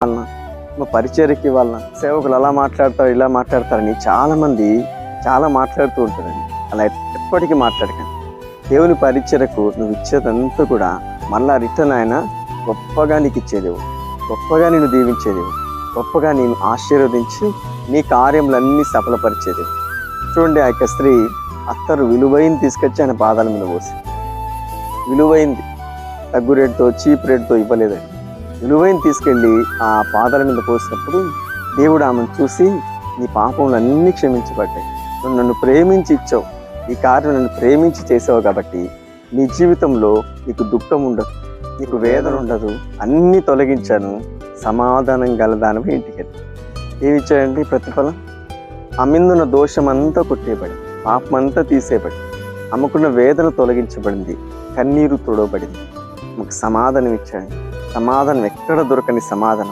అన్న మా పరిచర్యకి ఇవ్వాలన్నా, సేవకులు అలా మాట్లాడతారు ఇలా మాట్లాడతారని చాలామంది చాలా మాట్లాడుతూ ఉంటారండి. అలా ఎప్పటికీ మాట్లాడకండి. దేవుని పరిచర్యకు నువ్వు ఇచ్చేదంతా కూడా మళ్ళా రిటర్న్ ఆయన గొప్పగా నీకు ఇచ్చేదేవు, గొప్పగా నేను దీవించేదేవు, గొప్పగా నేను ఆశీర్వదించి నీ కార్యములన్నీ సఫలపరిచేదేవు. చూడండి, ఆ యొక్క స్త్రీ అత్తరు విలువైన తీసుకొచ్చి ఆయన పాదాల మీద పోసి, విలువైంది తగ్గు రేటుతో చీప్ రేటుతో ఇవ్వలేదండి, విలువైన తీసుకెళ్ళి ఆ పాదాల మీద పోసినప్పుడు దేవుడు ఆమెను చూసి నీ పాపములన్నీ క్షమించబడ్డాయి, నువ్వు నన్ను ప్రేమించి ఇచ్చావు, ఈ కార్యం నన్ను ప్రేమించి చేసావు కాబట్టి నీ జీవితంలో నీకు దుఃఖం ఉండదు, నీకు వేదన ఉండదు, అన్నీ తొలగించాను, సమాధానం గలదానివి ఇంటికి. ఏమిచ్చాడండి ప్రతిఫలం? ఆమెనున్న దోషమంతా కొట్టేయబడి, పాపమంతా తీసేయబడి, అమ్మకున్న వేదన తొలగించబడింది, కన్నీరు తుడవబడింది, మాకు సమాధానం ఇచ్చాడు. సమాధానం ఎక్కడ దొరకని సమాధానం.